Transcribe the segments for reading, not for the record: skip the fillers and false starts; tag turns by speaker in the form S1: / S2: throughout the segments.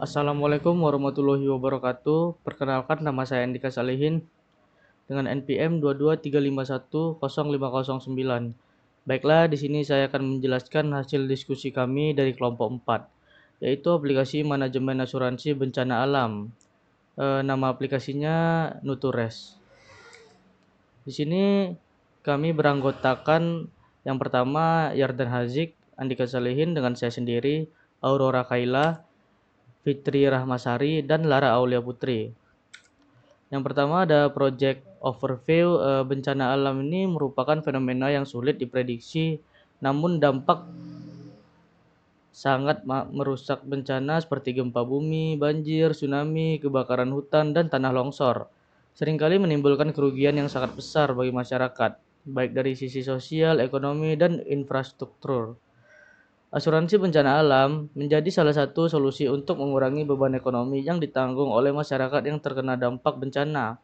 S1: Assalamualaikum warahmatullahi wabarakatuh. Perkenalkan, nama saya Andika Salihin dengan NPM 223510509. Baiklah, di sini saya akan menjelaskan hasil diskusi kami dari kelompok 4, yaitu aplikasi manajemen asuransi bencana alam. Nama aplikasinya Nutures. Di sini kami beranggotakan yang pertama Yardan Hazik, Andika Salihin dengan saya sendiri, Aurora Kaila, Fitri Rahmasari, dan Lara Aulia Putri. Yang pertama ada Project Overview. Bencana alam ini merupakan fenomena yang sulit diprediksi, namun dampak sangat merusak bencana seperti gempa bumi, banjir, tsunami, kebakaran hutan, dan tanah longsor. Seringkali menimbulkan kerugian yang sangat besar bagi masyarakat, baik dari sisi sosial, ekonomi, dan infrastruktur. Asuransi bencana alam menjadi salah satu solusi untuk mengurangi beban ekonomi yang ditanggung oleh masyarakat yang terkena dampak bencana.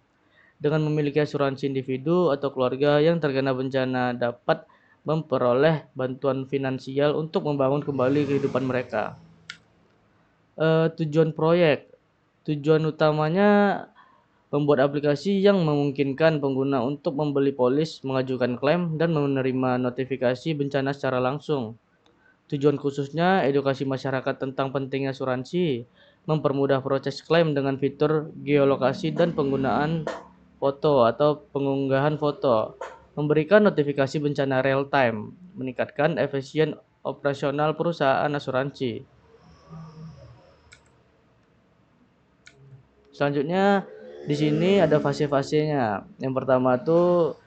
S1: Dengan memiliki asuransi, individu atau keluarga yang terkena bencana dapat memperoleh bantuan finansial untuk membangun kembali kehidupan mereka. Tujuan proyek. Tujuan utamanya membuat aplikasi yang memungkinkan pengguna untuk membeli polis, mengajukan klaim, dan menerima notifikasi bencana secara langsung. Tujuan khususnya edukasi masyarakat tentang pentingnya asuransi, mempermudah proses klaim dengan fitur geolokasi dan penggunaan foto atau pengunggahan foto, memberikan notifikasi bencana real time, meningkatkan efisien operasional perusahaan asuransi. Selanjutnya di sini ada fase-fasenya. Yang pertama itu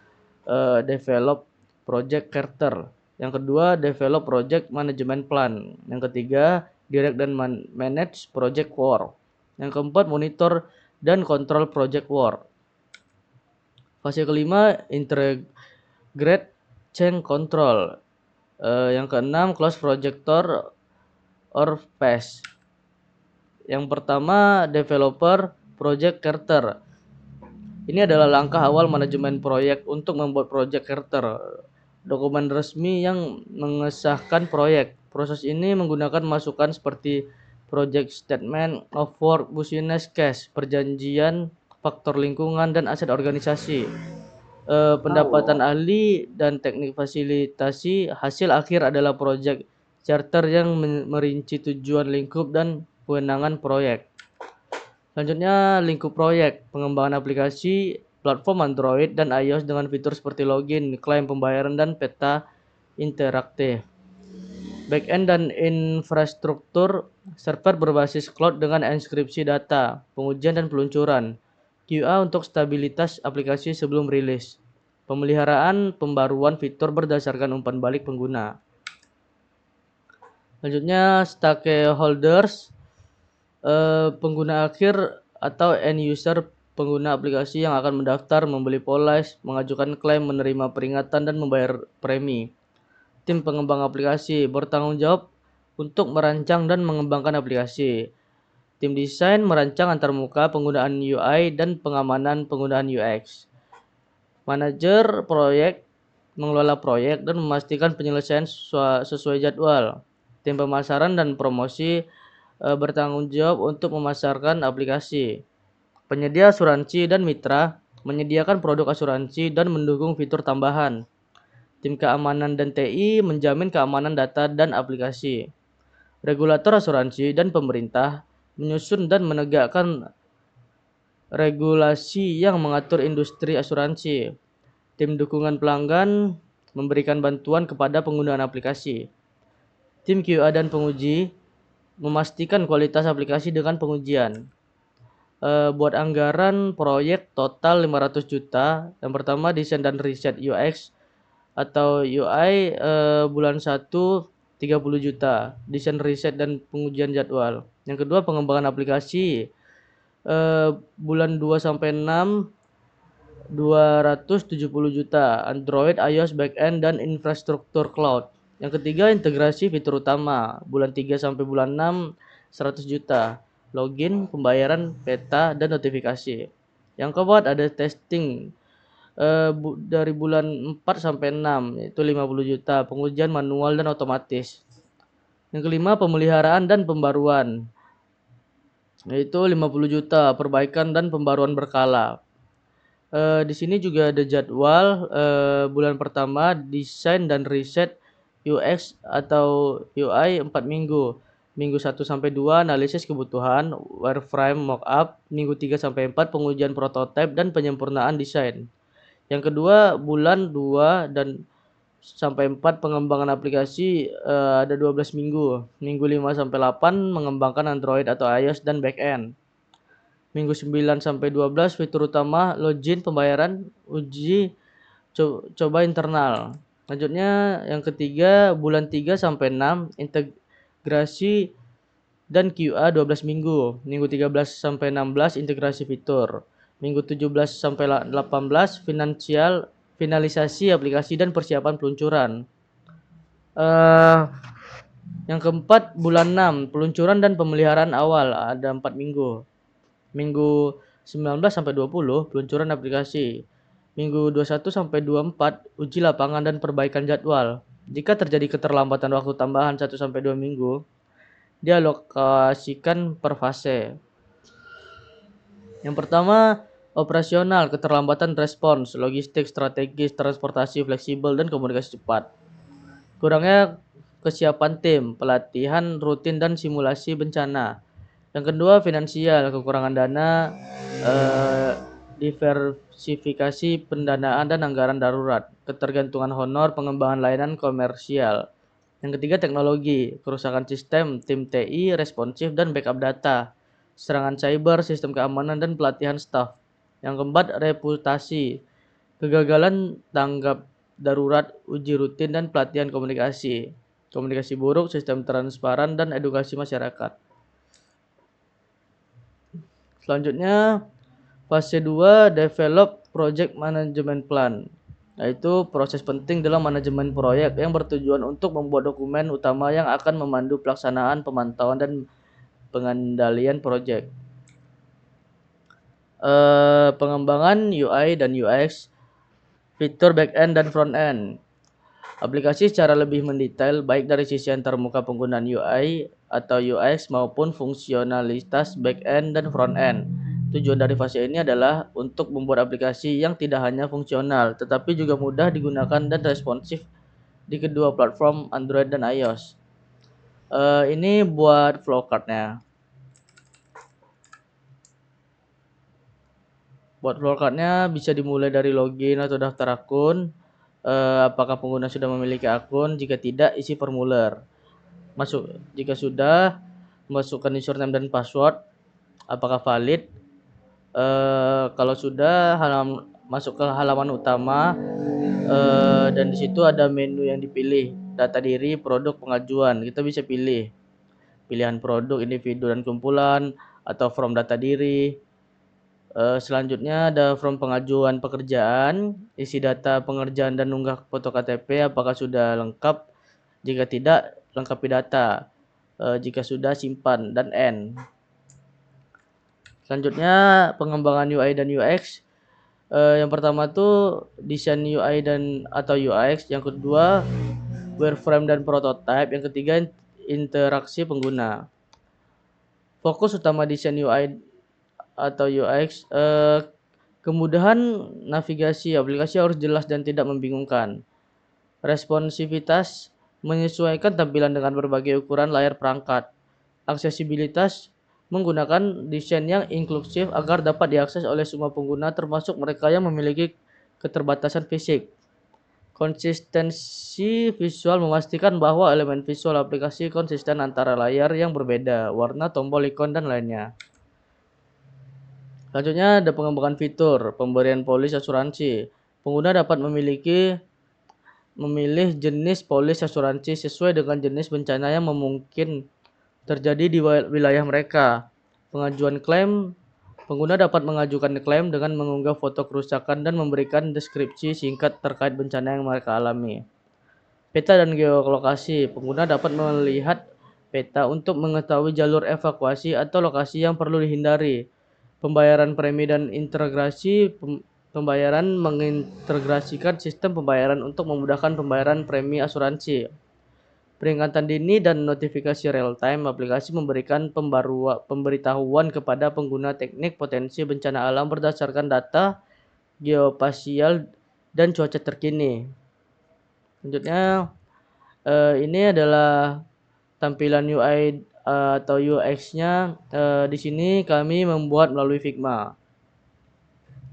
S1: develop project charter. Yang kedua, develop project management plan. Yang ketiga, direct dan manage project work. Yang keempat, monitor dan kontrol project work. Fase kelima, integrate change control. Yang keenam, close projector or phase. Yang pertama, developer project charter. Ini adalah langkah awal manajemen proyek untuk membuat project charter, dokumen resmi yang mengesahkan proyek. Proses ini menggunakan masukan seperti project statement of work, business case, perjanjian, faktor lingkungan, dan aset organisasi. Pendapatan ahli dan teknik fasilitasi. Hasil akhir adalah project charter yang merinci tujuan, lingkup, dan kewenangan proyek. Selanjutnya, lingkup proyek, pengembangan aplikasi, platform Android dan iOS dengan fitur seperti login, klaim pembayaran, dan peta interaktif. Backend dan infrastruktur, server berbasis cloud dengan enkripsi data, pengujian dan peluncuran, QA untuk stabilitas aplikasi sebelum rilis, pemeliharaan pembaruan fitur berdasarkan umpan balik pengguna. Selanjutnya, stakeholders, pengguna akhir atau end user, pengguna aplikasi yang akan mendaftar, membeli polis, mengajukan klaim, menerima peringatan, dan membayar premi. Tim pengembang aplikasi bertanggung jawab untuk merancang dan mengembangkan aplikasi. Tim desain merancang antarmuka, penggunaan UI, dan pengamanan penggunaan UX. Manajer proyek mengelola proyek dan memastikan penyelesaian sesuai jadwal. Tim pemasaran dan promosi bertanggung jawab untuk memasarkan aplikasi. Penyedia asuransi dan mitra menyediakan produk asuransi dan mendukung fitur tambahan. Tim keamanan dan TI menjamin keamanan data dan aplikasi. Regulator asuransi dan pemerintah menyusun dan menegakkan regulasi yang mengatur industri asuransi. Tim dukungan pelanggan memberikan bantuan kepada penggunaan aplikasi. Tim QA dan penguji memastikan kualitas aplikasi dengan pengujian. Buat anggaran proyek total 500 juta. Yang pertama, desain dan riset UX atau UI, bulan 1 30 juta. Desain, riset, dan pengujian jadwal. Yang kedua, pengembangan aplikasi, bulan 2 sampai 6 270 juta. Android, iOS, backend, dan infrastruktur cloud. Yang ketiga, integrasi fitur utama, bulan 3 sampai bulan 6 100 juta. Login, pembayaran, peta, dan notifikasi. Yang keempat, ada testing, dari bulan 4 sampai 6 yaitu 50 juta, pengujian manual dan otomatis. Yang kelima, pemeliharaan dan pembaruan, yaitu 50 juta perbaikan dan pembaruan berkala. Di sini juga ada jadwal bulan pertama desain dan riset UX atau UI 4 minggu. Minggu 1 sampai 2 analisis kebutuhan, wireframe mockup, minggu 3 sampai 4 pengujian prototipe dan penyempurnaan desain. Yang kedua, bulan 2 dan sampai 4 pengembangan aplikasi ada 12 minggu. Minggu 5 sampai 8 mengembangkan Android atau iOS dan backend. Minggu 9 sampai 12 fitur utama, login, pembayaran, uji coba internal. Lanjutnya yang ketiga, bulan 3 sampai 6 integrasi dan QA 12 minggu. Minggu 13 sampai 16 integrasi fitur. Minggu 17 sampai 18 finalisasi aplikasi dan persiapan peluncuran. Yang keempat, bulan 6 peluncuran dan pemeliharaan awal ada 4 minggu. Minggu 19 sampai 20 peluncuran aplikasi. Minggu 21 sampai 24 uji lapangan dan perbaikan jadwal. Jika terjadi keterlambatan waktu tambahan 1 sampai 2 minggu, dialokasikan per fase. Yang pertama, operasional, keterlambatan respons, logistik, strategis, transportasi fleksibel, dan komunikasi cepat. Kurangnya kesiapan tim, pelatihan rutin dan simulasi bencana. Yang kedua, finansial, kekurangan dana, diversifikasi pendanaan dan anggaran darurat, ketergantungan honor, pengembangan layanan komersial. Yang ketiga, teknologi, kerusakan sistem, tim TI, responsif dan backup data, serangan cyber, sistem keamanan dan pelatihan staf. Yang keempat, reputasi, kegagalan tanggap darurat, uji rutin dan pelatihan komunikasi. Komunikasi buruk, sistem transparan dan edukasi masyarakat. Selanjutnya, fase 2, develop project management plan, yaitu proses penting dalam manajemen proyek yang bertujuan untuk membuat dokumen utama yang akan memandu pelaksanaan, pemantauan, dan pengendalian proyek. Pengembangan UI dan UX, fitur back-end dan front-end. Aplikasi secara lebih mendetail baik dari sisi antarmuka penggunaan UI atau UX maupun fungsionalitas back-end dan front-end. Tujuan dari fase ini adalah untuk membuat aplikasi yang tidak hanya fungsional tetapi juga mudah digunakan dan responsif di kedua platform Android dan iOS. Ini buat flowcardnya. Buat flowcardnya bisa dimulai dari login atau daftar akun. Apakah pengguna sudah memiliki akun? Jika tidak, isi formulir. Jika sudah, masukkan username dan password. Apakah valid? Kalau sudah, masuk ke halaman utama dan di situ ada menu yang dipilih, data diri, produk, pengajuan. Kita bisa pilih pilihan produk, individu dan kumpulan, atau from data diri. Selanjutnya ada from pengajuan pekerjaan, isi data pengerjaan dan unggah foto KTP apakah sudah lengkap. Jika tidak, lengkapi data. Jika sudah, simpan dan end. Selanjutnya pengembangan UI dan UX. Yang pertama tuh desain UI dan atau UX, yang kedua wireframe dan prototype, yang ketiga interaksi pengguna. Fokus utama desain UI atau UX, kemudahan navigasi aplikasi harus jelas dan tidak membingungkan. Responsivitas, menyesuaikan tampilan dengan berbagai ukuran layar perangkat. Aksesibilitas, menggunakan desain yang inklusif agar dapat diakses oleh semua pengguna termasuk mereka yang memiliki keterbatasan fisik. Konsistensi visual, memastikan bahwa elemen visual aplikasi konsisten antara layar yang berbeda, warna, tombol, ikon, dan lainnya. Selanjutnya ada pengembangan fitur, pemberian polis asuransi. Pengguna dapat memilih jenis polis asuransi sesuai dengan jenis bencana yang mungkin terjadi di wilayah mereka. Pengajuan klaim, pengguna dapat mengajukan klaim dengan mengunggah foto kerusakan dan memberikan deskripsi singkat terkait bencana yang mereka alami. Peta dan geolokasi, pengguna dapat melihat peta untuk mengetahui jalur evakuasi atau lokasi yang perlu dihindari. Pembayaran premi dan integrasi pembayaran, mengintegrasikan sistem pembayaran untuk memudahkan pembayaran premi asuransi. Peringatan dini dan notifikasi real time. Aplikasi memberikan pemberitahuan kepada pengguna teknik potensi bencana alam berdasarkan data geospasial dan cuaca terkini. Selanjutnya, ini adalah tampilan UI atau UX-nya. Di sini kami membuat melalui Figma.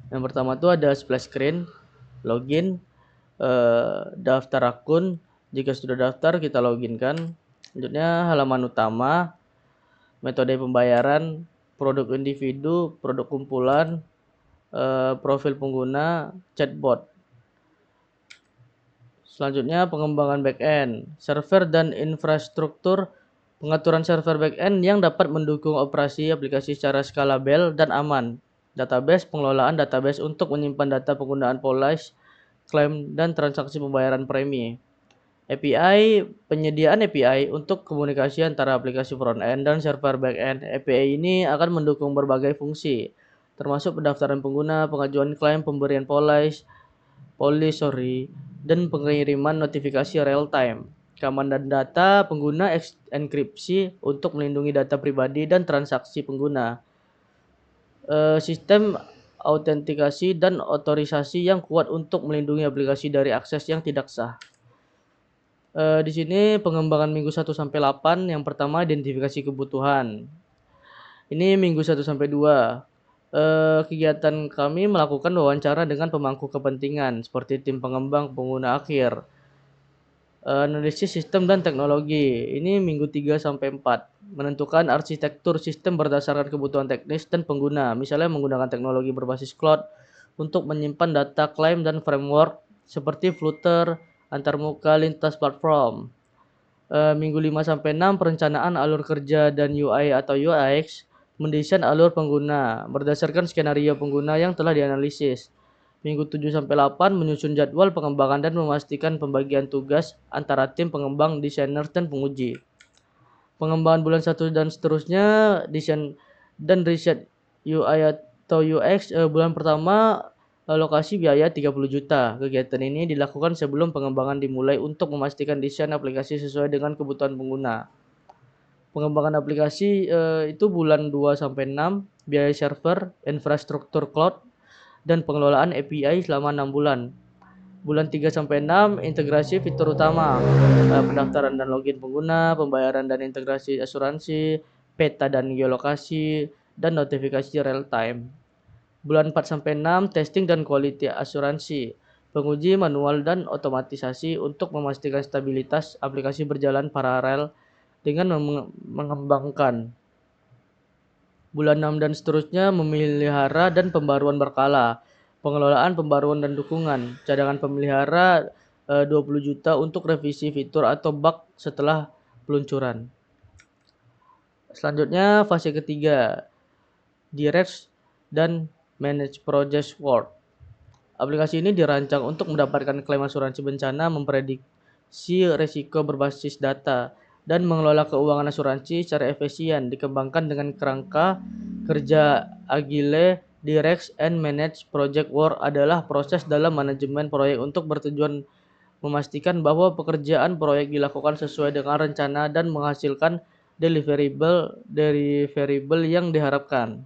S1: Yang pertama itu ada splash screen, login, daftar akun. Jika sudah daftar, kita loginkan. Selanjutnya halaman utama, metode pembayaran, produk individu, produk kumpulan, profil pengguna, chatbot. Selanjutnya pengembangan backend, server dan infrastruktur, pengaturan server backend yang dapat mendukung operasi aplikasi secara skalabel dan aman. Database, pengelolaan database untuk menyimpan data penggunaan policy, klaim, dan transaksi pembayaran premi. API, penyediaan API untuk komunikasi antara aplikasi front-end dan server back-end. API ini akan mendukung berbagai fungsi, termasuk pendaftaran pengguna, pengajuan klaim, pemberian policy, dan pengiriman notifikasi real-time. Keamanan data pengguna enkripsi untuk melindungi data pribadi dan transaksi pengguna. Sistem autentikasi dan otorisasi yang kuat untuk melindungi aplikasi dari akses yang tidak sah. Di sini pengembangan minggu 1 sampai 8. Yang pertama identifikasi kebutuhan. Ini minggu 1 sampai 2. Kegiatan kami melakukan wawancara dengan pemangku kepentingan seperti tim pengembang, pengguna akhir. Analisis sistem dan teknologi. Ini minggu 3 sampai 4. Menentukan arsitektur sistem berdasarkan kebutuhan teknis dan pengguna. Misalnya menggunakan teknologi berbasis cloud untuk menyimpan data klaim dan framework seperti Flutter, antarmuka lintas platform. Minggu 5 sampai 6 perencanaan alur kerja dan UI atau UX, mendesain alur pengguna berdasarkan skenario pengguna yang telah dianalisis. Minggu 7 sampai 8 menyusun jadwal pengembangan dan memastikan pembagian tugas antara tim pengembang, desainer, dan penguji. Pengembangan bulan 1 dan seterusnya, desain dan riset UI atau UX. Bulan pertama alokasi biaya 30 juta. Kegiatan ini dilakukan sebelum pengembangan dimulai untuk memastikan desain aplikasi sesuai dengan kebutuhan pengguna. Pengembangan aplikasi itu bulan 2 sampai 6, biaya server, infrastruktur cloud, dan pengelolaan API selama 6 bulan. Bulan 3 sampai 6, integrasi fitur utama, pendaftaran dan login pengguna, pembayaran dan integrasi asuransi, peta dan geolokasi, dan notifikasi real time. Bulan 4 sampai 6, testing dan quality asuransi, penguji manual dan otomatisasi untuk memastikan stabilitas aplikasi berjalan paralel dengan mengembangkan. Bulan 6 dan seterusnya, memelihara dan pembaruan berkala, pengelolaan, pembaruan, dan dukungan. Cadangan pemelihara 20 juta untuk revisi fitur atau bug setelah peluncuran. Selanjutnya fase ketiga, direct dan manage project work. Aplikasi ini dirancang untuk mendapatkan klaim asuransi bencana, memprediksi risiko berbasis data, dan mengelola keuangan asuransi secara efisien. Dikembangkan dengan kerangka kerja Agile. Direct and Manage Project Work adalah proses dalam manajemen proyek untuk bertujuan memastikan bahwa pekerjaan proyek dilakukan sesuai dengan rencana dan menghasilkan deliverable yang diharapkan.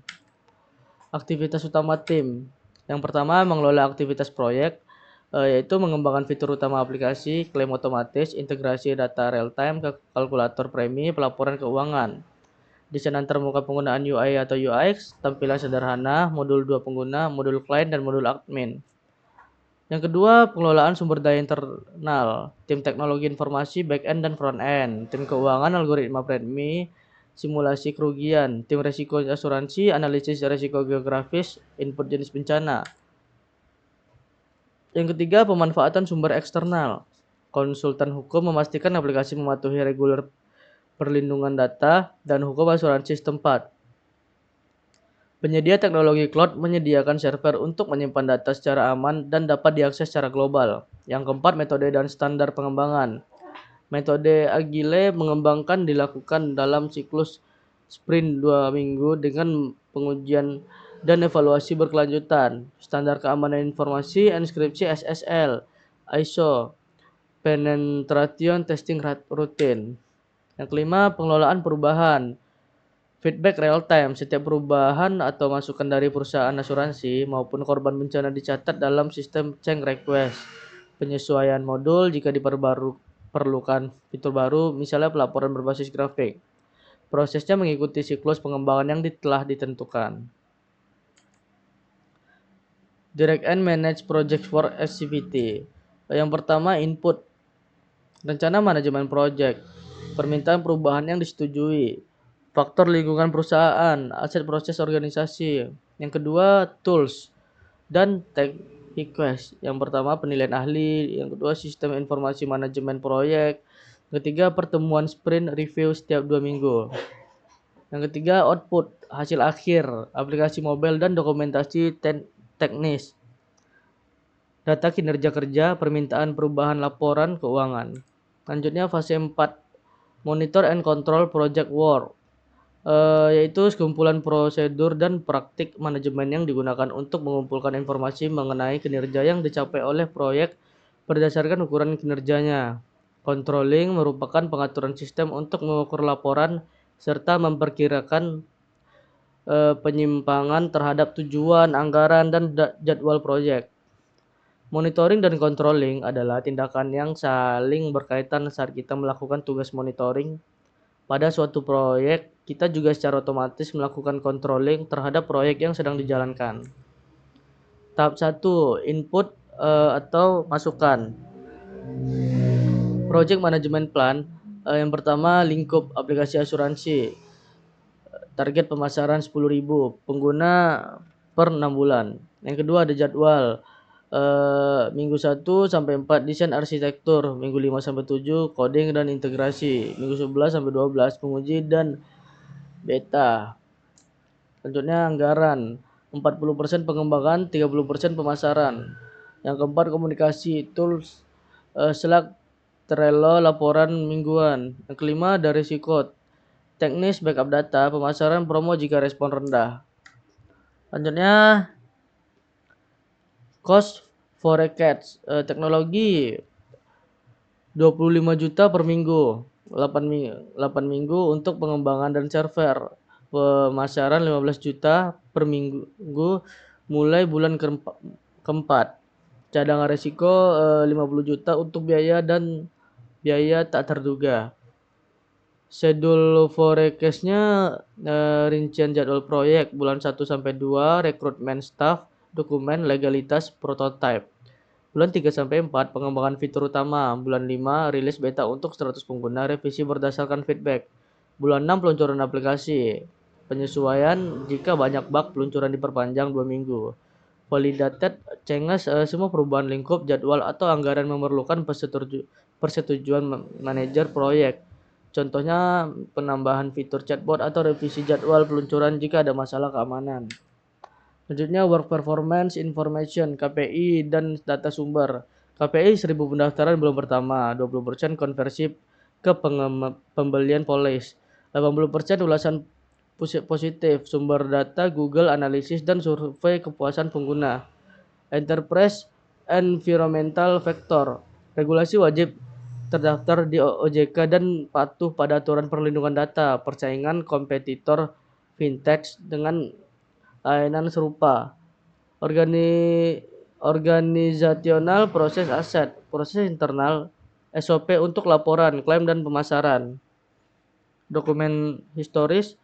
S1: Aktivitas utama tim. Yang pertama, mengelola aktivitas proyek, yaitu mengembangkan fitur utama aplikasi, klaim otomatis, integrasi data real time ke kalkulator premi, pelaporan keuangan. Desain antarmuka penggunaan UI atau UX, tampilan sederhana, modul 2 pengguna, modul klien, dan modul admin. Yang kedua, pengelolaan sumber daya internal, tim teknologi informasi, back-end dan front-end, tim keuangan, algoritma premi, simulasi kerugian, tim resiko asuransi, analisis resiko geografis, input jenis bencana. Yang ketiga, pemanfaatan sumber eksternal. Konsultan hukum memastikan aplikasi mematuhi reguler perlindungan data dan hukum asuransi setempat. Penyedia teknologi cloud menyediakan server untuk menyimpan data secara aman dan dapat diakses secara global. Yang keempat, metode dan standar pengembangan. Metode Agile mengembangkan dilakukan dalam siklus sprint 2 minggu dengan pengujian dan evaluasi berkelanjutan. Standar keamanan informasi, enkripsi SSL, ISO, penetration testing rutin. Yang kelima, pengelolaan perubahan. Feedback real time. Setiap perubahan atau masukan dari perusahaan asuransi maupun korban bencana dicatat dalam sistem change request. Penyesuaian modul jika diperlukan fitur baru, misalnya pelaporan berbasis grafik. Prosesnya mengikuti siklus pengembangan yang telah ditentukan. Direct and manage project for activity. Yang pertama, input. Rencana manajemen project. Permintaan perubahan yang disetujui. Faktor lingkungan perusahaan, aset proses organisasi. Yang kedua, tools dan tech request. Yang pertama, penilaian ahli. Yang kedua, sistem informasi manajemen proyek. Yang ketiga, pertemuan sprint review setiap 2 minggu. Yang ketiga, output, hasil akhir, aplikasi mobile dan dokumentasi teknis. Data kinerja kerja, permintaan perubahan laporan keuangan. Selanjutnya fase 4, monitor and control project work, yaitu sekumpulan prosedur dan praktik manajemen yang digunakan untuk mengumpulkan informasi mengenai kinerja yang dicapai oleh proyek berdasarkan ukuran kinerjanya. Controlling merupakan pengaturan sistem untuk mengukur laporan serta memperkirakan penyimpangan terhadap tujuan, anggaran, dan jadwal proyek. Monitoring dan controlling adalah tindakan yang saling berkaitan saat kita melakukan tugas monitoring pada suatu proyek. Kita juga secara otomatis melakukan controlling terhadap proyek yang sedang dijalankan. Tahap 1, input atau masukan. Project Management Plan. Yang pertama, lingkup aplikasi asuransi. Target pemasaran 10.000, pengguna per 6 bulan. Yang kedua, ada jadwal. Minggu 1 sampai 4 desain arsitektur, minggu 5 sampai 7 coding dan integrasi, minggu 11 sampai 12 penguji dan beta. Selanjutnya anggaran, 40% pengembangan, 30% pemasaran. Yang keempat, komunikasi, tools, Slack, Trello, laporan mingguan. Yang kelima, ada risiko, teknis, backup data, pemasaran, promo jika respon rendah. Selanjutnya, cost forecast, teknologi 25 juta per minggu, 8 minggu untuk pengembangan dan server. Pemasaran 15 juta per minggu mulai bulan keempat. Cadangan resiko 50 juta untuk biaya dan biaya tak terduga. Schedule forecast-nya rincian jadwal proyek bulan 1 sampai 2, rekrutmen staff, dokumen, legalitas, prototype. Bulan 3 sampai 4, pengembangan fitur utama. Bulan 5, rilis beta untuk 100 pengguna, revisi berdasarkan feedback. Bulan 6, peluncuran aplikasi. Penyesuaian jika banyak bug, peluncuran diperpanjang 2 minggu. Validated changes, semua perubahan lingkup, jadwal, atau anggaran memerlukan persetujuan manajer proyek. Contohnya penambahan fitur chatbot atau revisi jadwal peluncuran jika ada masalah keamanan. Selanjutnya work performance information, KPI dan data sumber. KPI 1000 pendaftaran bulan pertama, 20% konversi ke pembelian polis, 80% ulasan positif, sumber data Google analisis dan survei kepuasan pengguna. Enterprise environmental factor, regulasi wajib terdaftar di OJK dan patuh pada aturan perlindungan data, persaingan kompetitor fintech dengan layanan serupa. Organisasional proses aset, proses internal, SOP untuk laporan, klaim dan pemasaran. Dokumen historis,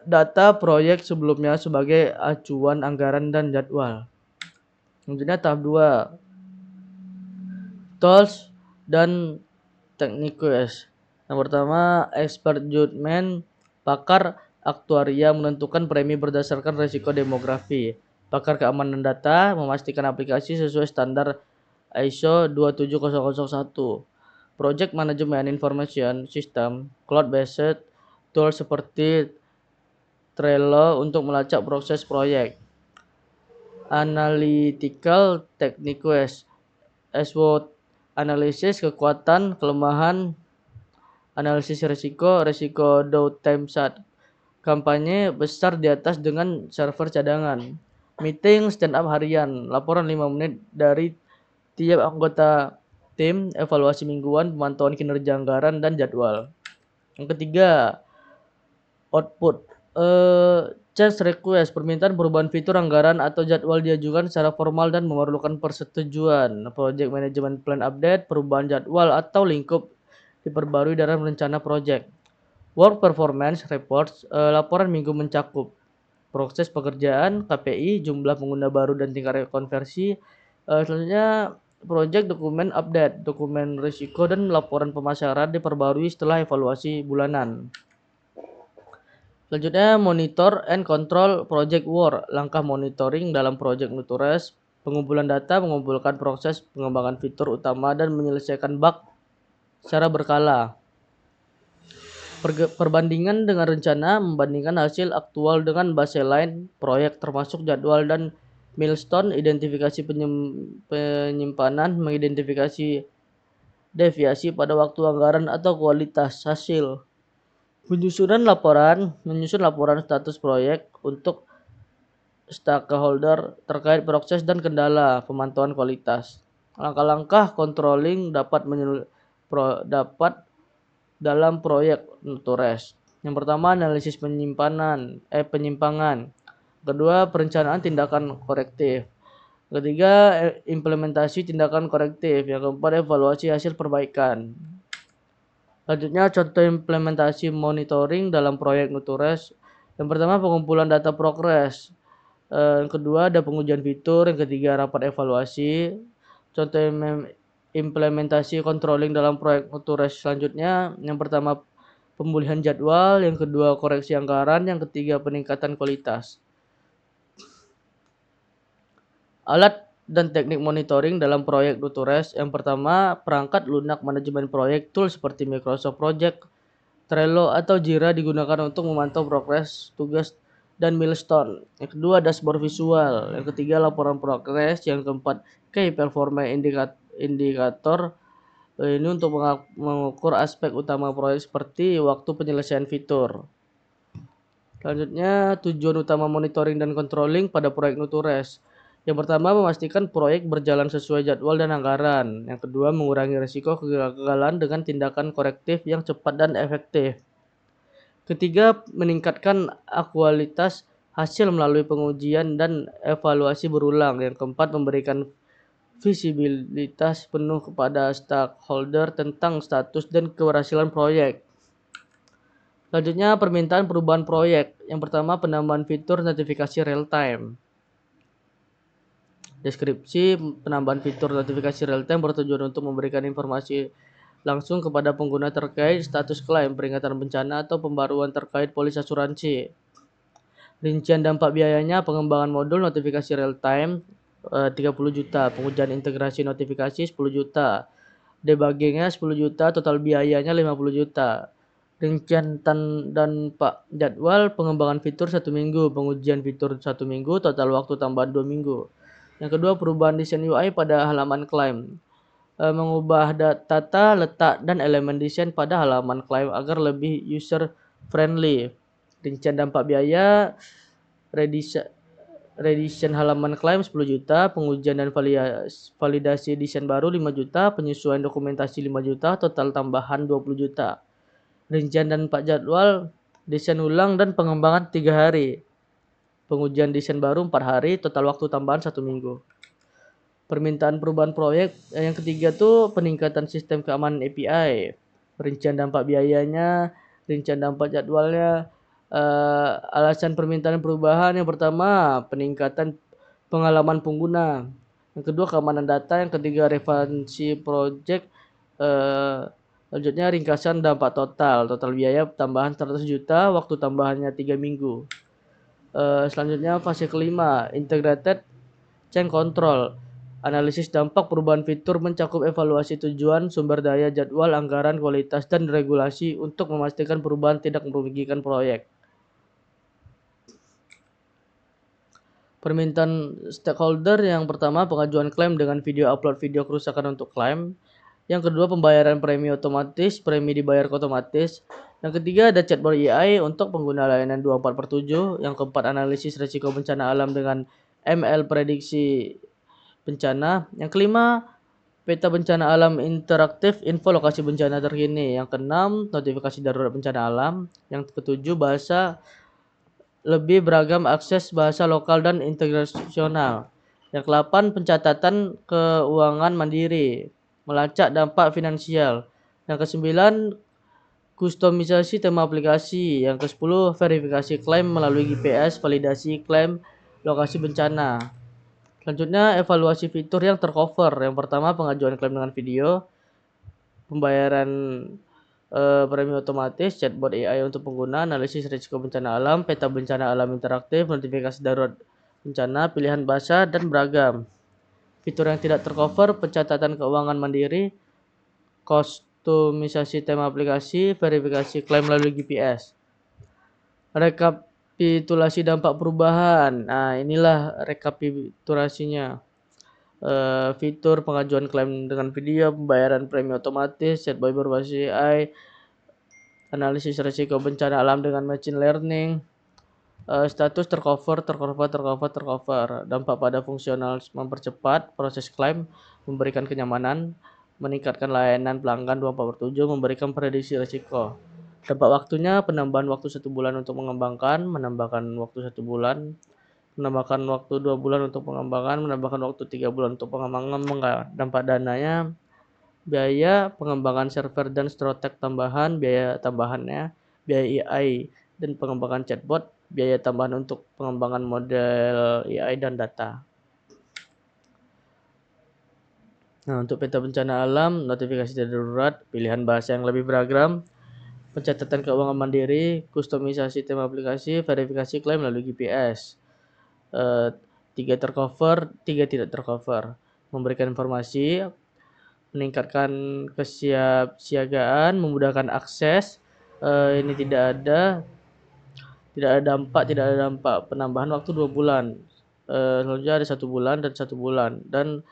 S1: data proyek sebelumnya sebagai acuan anggaran dan jadwal. Selanjutnya tahap 2, tools dan techniques. Yang pertama, expert judgment, pakar aktuaria menentukan premi berdasarkan risiko demografi. Pakar keamanan data memastikan aplikasi sesuai standar ISO 27001. Project Management Information System, cloud-based tool seperti Trello untuk melacak proses proyek. Analytical techniques, SWOT analisis, kekuatan, kelemahan, analisis risiko downtime saat kampanye besar di atas dengan server cadangan. Meeting stand up harian, laporan 5 menit dari tiap anggota tim, evaluasi mingguan, pemantauan kinerja anggaran, dan jadwal. Yang ketiga, output. Change request, permintaan perubahan fitur anggaran atau jadwal diajukan secara formal dan memerlukan persetujuan. Project Management Plan update, perubahan jadwal atau lingkup diperbarui dalam rencana project. Work Performance Reports, laporan minggu mencakup proses pekerjaan, KPI, jumlah pengguna baru dan tingkat konversi. Selanjutnya project dokumen update, dokumen risiko dan laporan pemasaran diperbarui setelah evaluasi bulanan. Selanjutnya monitor and control project work, langkah monitoring dalam project Nutures, pengumpulan data, mengumpulkan proses pengembangan fitur utama dan menyelesaikan bug secara berkala. Perbandingan dengan rencana, membandingkan hasil aktual dengan baseline proyek termasuk jadwal dan milestone, identifikasi penyimpanan, mengidentifikasi deviasi pada waktu anggaran atau kualitas hasil. Menyusun laporan status proyek untuk stakeholder terkait proses dan kendala pemantauan kualitas. Langkah-langkah controlling dapat dalam proyek Nutures. Yang pertama, analisis penyimpangan. Kedua, perencanaan tindakan korektif. Ketiga, implementasi tindakan korektif. Yang keempat, evaluasi hasil perbaikan. Selanjutnya, contoh implementasi monitoring dalam proyek Nutures. Yang pertama, pengumpulan data progres. Yang kedua, ada pengujian fitur. Yang ketiga, rapat evaluasi. Contoh implementasi controlling dalam proyek Nutures selanjutnya. Yang pertama, pemulihan jadwal. Yang kedua, koreksi anggaran. Yang ketiga, peningkatan kualitas. Alat dan teknik monitoring dalam proyek Nutures. Yang pertama, perangkat lunak manajemen proyek, tools seperti Microsoft Project, Trello atau Jira digunakan untuk memantau progres, tugas, dan milestone. Yang kedua, dashboard visual. Yang ketiga, laporan progres. Yang keempat, key performance indikator. Ini untuk mengukur aspek utama proyek seperti waktu penyelesaian fitur. Selanjutnya, tujuan utama monitoring dan controlling pada proyek Nutures. Yang pertama, memastikan proyek berjalan sesuai jadwal dan anggaran. Yang kedua, mengurangi risiko kegagalan dengan tindakan korektif yang cepat dan efektif. Ketiga, meningkatkan kualitas hasil melalui pengujian dan evaluasi berulang. Yang keempat, memberikan visibilitas penuh kepada stakeholder tentang status dan keberhasilan proyek. Selanjutnya, permintaan perubahan proyek. Yang pertama, penambahan fitur notifikasi real time. Deskripsi penambahan fitur notifikasi real time bertujuan untuk memberikan informasi langsung kepada pengguna terkait status klaim, peringatan bencana, atau pembaruan terkait polis asuransi. Rincian dampak biayanya, pengembangan modul notifikasi real time 30 juta, pengujian integrasi notifikasi 10 juta, debuggingnya 10 juta, total biayanya 50 juta. Rincian dampak jadwal, pengembangan fitur 1 minggu, pengujian fitur 1 minggu, total waktu tambahan 2 minggu. Yang kedua, perubahan desain UI pada halaman klaim. Mengubah tata letak dan elemen desain pada halaman klaim agar lebih user friendly. Rincian dampak biaya, redesign halaman klaim 10 juta, pengujian dan validasi desain baru 5 juta, penyesuaian dokumentasi 5 juta, total tambahan 20 juta. Rincian dan dampak jadwal, desain ulang dan pengembangan 3 hari. Pengujian desain baru 4 hari, total waktu tambahan 1 minggu. Permintaan perubahan proyek. Yang ketiga tuh peningkatan sistem keamanan API. Rincian dampak biayanya, rincian dampak jadwalnya. Alasan permintaan perubahan, yang pertama peningkatan pengalaman pengguna. Yang kedua keamanan data. Yang ketiga referensi project. Selanjutnya ringkasan dampak total. Total biaya tambahan 100 juta, waktu tambahannya 3 minggu. Selanjutnya fase kelima, integrated change control. Analisis dampak perubahan fitur mencakup evaluasi tujuan, sumber daya, jadwal, anggaran, kualitas, dan regulasi untuk memastikan perubahan tidak merugikan proyek. Permintaan stakeholder, yang pertama pengajuan klaim dengan upload video kerusakan untuk klaim. Yang kedua, pembayaran premi otomatis, premi dibayar otomatis. Yang ketiga, ada chatbot AI untuk pengguna layanan 24/7. Yang keempat, analisis risiko bencana alam dengan ML prediksi bencana. Yang kelima, Peta bencana alam interaktif, info lokasi bencana terkini. Yang keenam, notifikasi darurat bencana alam. Yang ketujuh, bahasa lebih beragam, akses bahasa lokal dan internasional. Yang ke-8, pencatatan keuangan mandiri, melacak dampak finansial. Yang ke-9, kustomisasi tema aplikasi. Yang ke-10, verifikasi klaim melalui GPS, validasi klaim lokasi bencana. Selanjutnya, evaluasi fitur yang tercover. Yang pertama, pengajuan klaim dengan video, pembayaran premi otomatis, chatbot AI untuk pengguna, analisis risiko bencana alam, peta bencana alam interaktif, notifikasi darurat bencana, pilihan bahasa, dan beragam. Fitur yang tidak tercover, pencatatan keuangan mandiri, kustomisasi tema aplikasi, verifikasi klaim melalui GPS. Rekapitulasi dampak perubahan. Nah, inilah rekapitulasinya. Fitur pengajuan klaim dengan video, pembayaran premi otomatis, chatbot berbasis AI, analisis risiko bencana alam dengan machine learning, status tercover, dampak pada fungsional, mempercepat proses klaim, memberikan kenyamanan, meningkatkan layanan pelanggan 24/7, memberikan prediksi risiko. Dampak waktunya, penambahan waktu 1 bulan untuk mengembangkan, menambahkan waktu 1 bulan, menambahkan waktu 2 bulan untuk pengembangan, menambahkan waktu 3 bulan untuk pengembangan. Dampak dananya, biaya pengembangan server dan Strotec tambahan, biaya tambahannya, biaya AI dan pengembangan chatbot, biaya tambahan untuk pengembangan model AI dan data. Nah, untuk peta bencana alam, notifikasi darurat, pilihan bahasa yang lebih beragam, pencatatan keuangan mandiri, kustomisasi tema aplikasi, verifikasi klaim melalui GPS. 3 tercover, 3 tidak tercover. Memberikan informasi, meningkatkan kesiapsiagaan, memudahkan akses. Ini tidak ada dampak. Penambahan waktu 2 bulan. Selanjutnya ada 1 bulan dan 1 bulan, dan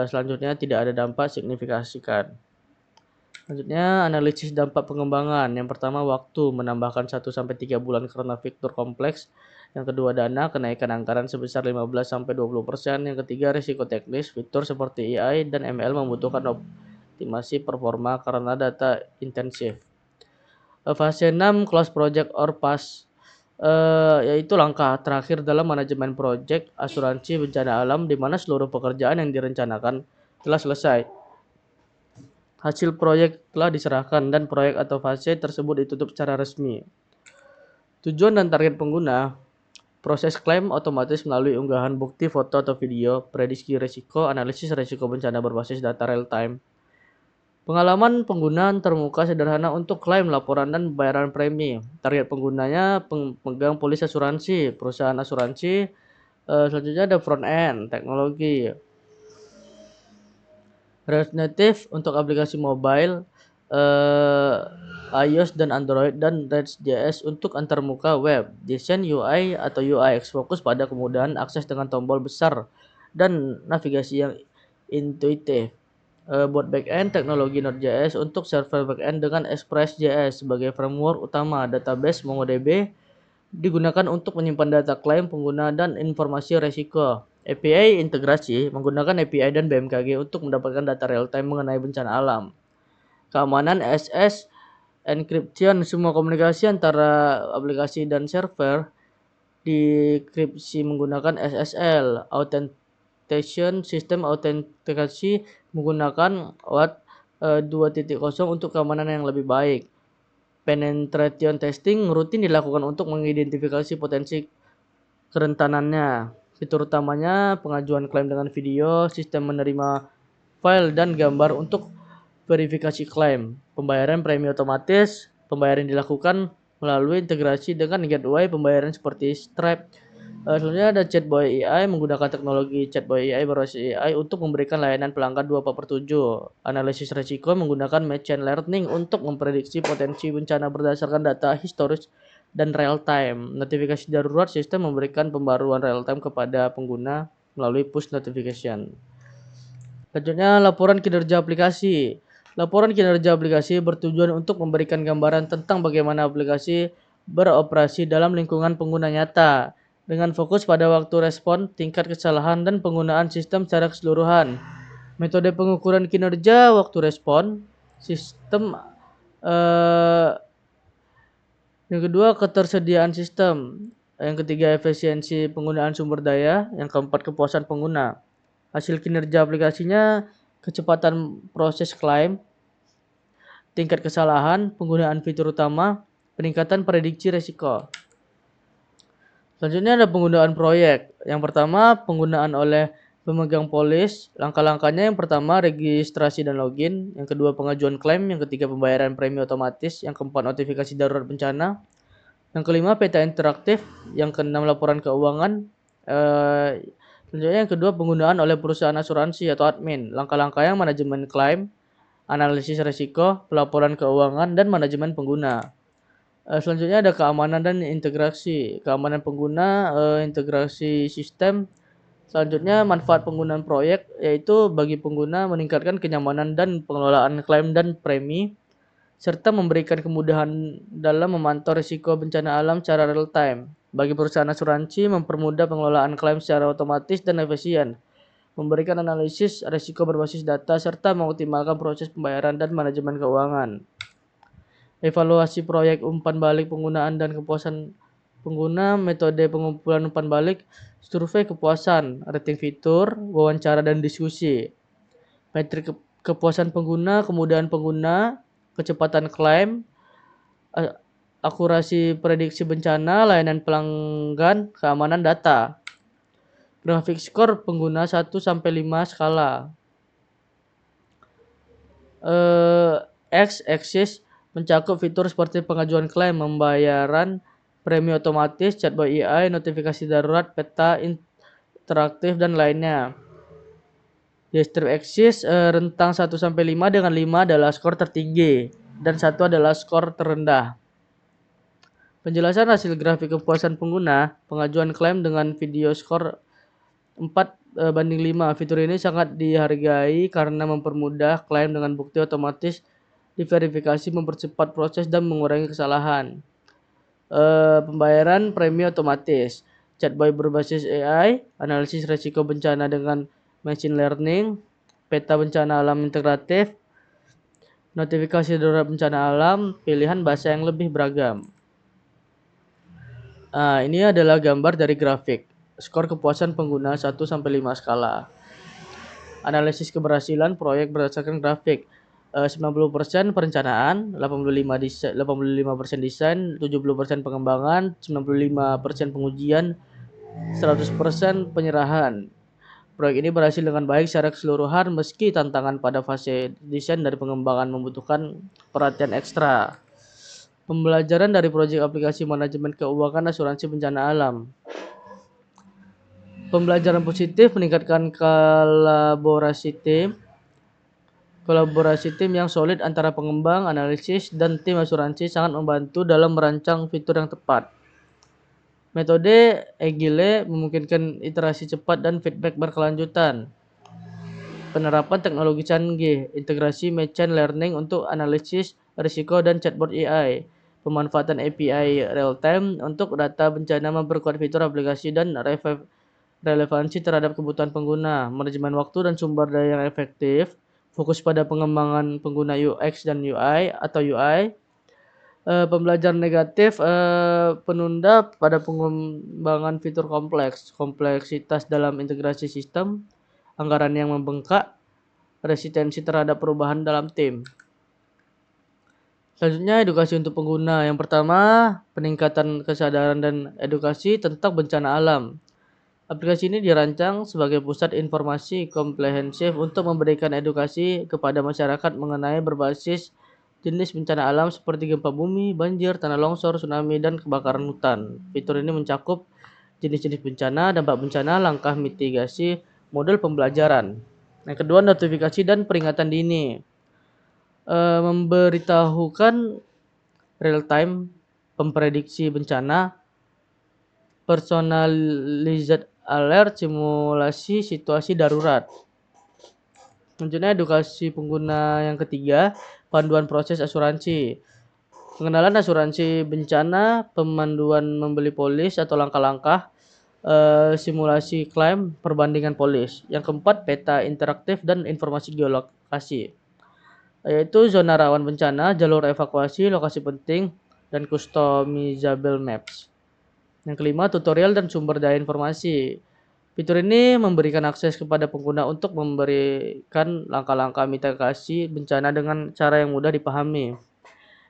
S1: selanjutnya tidak ada dampak signifikan. Selanjutnya, analisis dampak pengembangan. Yang pertama, waktu, menambahkan 1-3 bulan karena fitur kompleks. Yang kedua, dana, kenaikan anggaran sebesar 15-20%. Yang ketiga, risiko teknis, fitur seperti AI dan ML membutuhkan optimasi performa karena data intensif. Fase 6, close project or pass, yaitu langkah terakhir dalam manajemen project asuransi bencana alam di mana seluruh pekerjaan yang direncanakan telah selesai. Hasil proyek telah diserahkan dan proyek atau fase tersebut ditutup secara resmi. Tujuan dan target pengguna, proses klaim otomatis melalui unggahan bukti foto atau video, prediksi risiko, analisis risiko bencana berbasis data real time. Pengalaman pengguna termuka sederhana untuk klaim, laporan, dan pembayaran premi. Target penggunanya pemegang polis asuransi, perusahaan asuransi. Selanjutnya ada front end, teknologi. React Native untuk aplikasi mobile, iOS dan Android, dan Redux.js untuk antarmuka web. Desain UI atau UX fokus pada kemudahan akses dengan tombol besar dan navigasi yang intuitif. Buat backend, teknologi Node.js untuk server backend dengan Express.js sebagai framework utama. Database MongoDB digunakan untuk menyimpan data klaim pengguna dan informasi resiko. API integrasi menggunakan API dan BMKG untuk mendapatkan data real time mengenai bencana alam. Keamanan SS encryption, semua komunikasi antara aplikasi dan server dikripsi menggunakan SSL. Authentication, sistem autentikasi menggunakan OAuth 2.0 untuk keamanan yang lebih baik. Penetration testing rutin dilakukan untuk mengidentifikasi potensi kerentanannya. Fitur utamanya pengajuan klaim dengan video, sistem menerima file dan gambar untuk verifikasi klaim, pembayaran premi otomatis, pembayaran dilakukan melalui integrasi dengan gateway pembayaran seperti Stripe. Selanjutnya ada Chatbot AI, menggunakan teknologi Chatbot AI berbasis AI untuk memberikan layanan pelanggan 24/7. Analisis risiko menggunakan machine learning untuk memprediksi potensi bencana berdasarkan data historis dan real time. Notifikasi darurat, sistem memberikan pembaruan real time kepada pengguna melalui push notification. Selanjutnya, laporan kinerja aplikasi. Laporan kinerja aplikasi bertujuan untuk memberikan gambaran tentang bagaimana aplikasi beroperasi dalam lingkungan pengguna nyata, dengan fokus pada waktu respon, tingkat kesalahan, dan penggunaan sistem secara keseluruhan. Metode pengukuran kinerja waktu respon, sistem eh, yang kedua ketersediaan sistem, yang ketiga efisiensi penggunaan sumber daya, yang keempat kepuasan pengguna. Hasil kinerja aplikasinya kecepatan proses klaim, tingkat kesalahan, penggunaan fitur utama, peningkatan prediksi resiko. Selanjutnya ada penggunaan proyek. Yang pertama, penggunaan oleh pemegang polis. Langkah-langkahnya yang pertama, registrasi dan login. Yang kedua, pengajuan klaim. Yang ketiga, pembayaran premi otomatis. Yang keempat, notifikasi darurat bencana. Yang kelima, peta interaktif. Yang keenam, laporan keuangan. Selanjutnya yang kedua, penggunaan oleh perusahaan asuransi atau admin. Langkah-langkah yang manajemen klaim, analisis risiko, pelaporan keuangan, dan manajemen pengguna. Selanjutnya ada keamanan dan integrasi. Keamanan pengguna, integrasi sistem. Selanjutnya manfaat penggunaan proyek, yaitu bagi pengguna meningkatkan kenyamanan dan pengelolaan klaim dan premi, serta memberikan kemudahan dalam memantau risiko bencana alam secara real time. Bagi perusahaan asuransi, mempermudah pengelolaan klaim secara otomatis dan efisien, memberikan analisis risiko berbasis data, serta mengoptimalkan proses pembayaran dan manajemen keuangan. Evaluasi proyek umpan balik penggunaan dan kepuasan pengguna, metode pengumpulan umpan balik, survei kepuasan, rating fitur, wawancara dan diskusi. Metrik kepuasan pengguna, kemudahan pengguna, kecepatan klaim, akurasi prediksi bencana, layanan pelanggan, keamanan data. Grafik skor pengguna 1 sampai 5 skala. X-axis mencakup fitur seperti pengajuan klaim, pembayaran premi otomatis, chatbot AI, notifikasi darurat, peta interaktif, dan lainnya. Distrib axis rentang 1 sampai 5, dengan 5 adalah skor tertinggi dan 1 adalah skor terendah. Penjelasan hasil grafik kepuasan pengguna, pengajuan klaim dengan video skor 4:5. Fitur ini sangat dihargai karena mempermudah klaim dengan bukti otomatis diverifikasi, mempercepat proses, dan mengurangi kesalahan. Pembayaran premi otomatis, chatbot berbasis AI, analisis risiko bencana dengan machine learning, peta bencana alam integratif, notifikasi darurat bencana alam, pilihan bahasa yang lebih beragam. Ini adalah gambar dari grafik skor kepuasan pengguna 1 sampai 5 skala. Analisis keberhasilan proyek berdasarkan grafik. 90% perencanaan, 85% desain, 70% pengembangan, 95% pengujian, 100% penyerahan. Proyek ini berhasil dengan baik secara keseluruhan meski tantangan pada fase desain dan pengembangan membutuhkan perhatian ekstra. Pembelajaran dari proyek aplikasi manajemen keuangan asuransi bencana alam. Pembelajaran positif meningkatkan kolaborasi tim yang solid antara pengembang, analisis, dan tim asuransi sangat membantu dalam merancang fitur yang tepat. Metode Agile memungkinkan iterasi cepat dan feedback berkelanjutan. Penerapan teknologi canggih, integrasi machine learning untuk analisis risiko dan chatbot AI. Pemanfaatan API real time untuk data bencana, memperkuat fitur aplikasi dan relevansi terhadap kebutuhan pengguna. Manajemen waktu dan sumber daya yang efektif, fokus pada pengembangan pengguna UX dan UI atau UI. Pembelajaran negatif, penunda pada pengembangan fitur kompleks, kompleksitas dalam integrasi sistem, anggaran yang membengkak, resistensi terhadap perubahan dalam tim. Selanjutnya edukasi untuk pengguna. Yang pertama, peningkatan kesadaran dan edukasi tentang bencana alam. Aplikasi ini dirancang sebagai pusat informasi komprehensif untuk memberikan edukasi kepada masyarakat mengenai berbasis jenis bencana alam seperti gempa bumi, banjir, tanah longsor, tsunami, dan kebakaran hutan. Fitur ini mencakup jenis-jenis bencana, dampak bencana, langkah mitigasi, model pembelajaran. Yang kedua, notifikasi dan peringatan dini. Memberitahukan real time memprediksi bencana, personalized alert, simulasi situasi darurat. Selanjutnya edukasi pengguna yang ketiga, panduan proses asuransi. Pengenalan asuransi bencana, pemanduan membeli polis atau langkah-langkah, simulasi klaim, perbandingan polis. Yang keempat, peta interaktif dan informasi geolokasi, yaitu zona rawan bencana, jalur evakuasi, lokasi penting, dan customizable maps. Yang kelima, tutorial dan sumber daya informasi. Fitur ini memberikan akses kepada pengguna untuk memberikan langkah-langkah mitigasi bencana dengan cara yang mudah dipahami.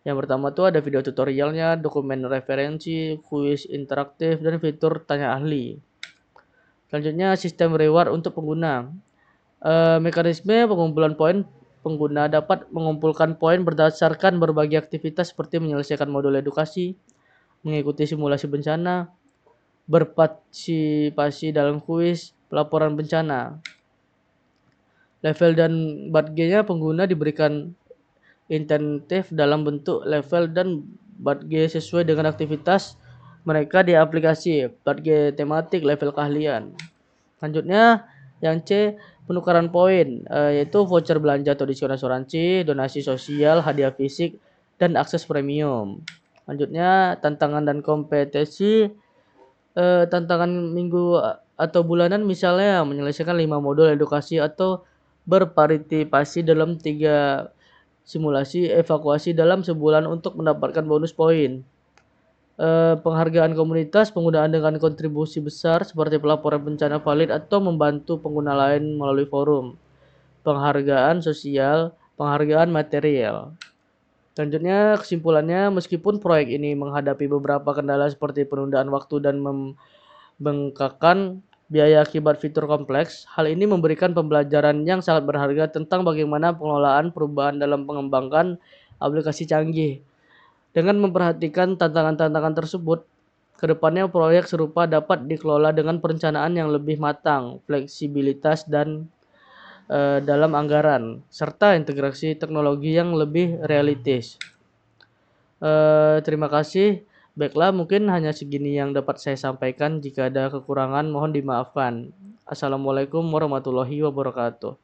S1: Yang pertama tuh ada video tutorialnya, dokumen referensi, kuis interaktif, dan fitur tanya ahli. Selanjutnya, sistem reward untuk pengguna. Mekanisme pengumpulan poin. Pengguna dapat mengumpulkan poin berdasarkan berbagai aktivitas seperti menyelesaikan modul edukasi, mengikuti simulasi bencana, berpartisipasi dalam kuis, pelaporan bencana. Level dan badge-nya pengguna diberikan insentif dalam bentuk level dan badge sesuai dengan aktivitas mereka di aplikasi, badge tematik, level keahlian. Selanjutnya yang C, penukaran poin, yaitu voucher belanja atau diskon asuransi, donasi sosial, hadiah fisik, dan akses premium. Selanjutnya tantangan dan kompetisi. Tantangan minggu atau bulanan misalnya menyelesaikan 5 modul edukasi atau berpartisipasi dalam 3 simulasi evakuasi dalam sebulan untuk mendapatkan bonus poin. Penghargaan komunitas, penggunaan dengan kontribusi besar seperti pelaporan bencana valid atau membantu pengguna lain melalui forum. Penghargaan sosial, penghargaan material. Selanjutnya kesimpulannya, meskipun proyek ini menghadapi beberapa kendala seperti penundaan waktu dan membengkakkan biaya akibat fitur kompleks, hal ini memberikan pembelajaran yang sangat berharga tentang bagaimana pengelolaan perubahan dalam mengembangkan aplikasi canggih. Dengan memperhatikan tantangan-tantangan tersebut, kedepannya proyek serupa dapat dikelola dengan perencanaan yang lebih matang, fleksibilitas dan dalam anggaran, serta integrasi teknologi yang lebih realistis. Terima kasih. Baiklah, mungkin hanya segini yang dapat saya sampaikan. Jika ada kekurangan, mohon dimaafkan. Assalamualaikum warahmatullahi wabarakatuh.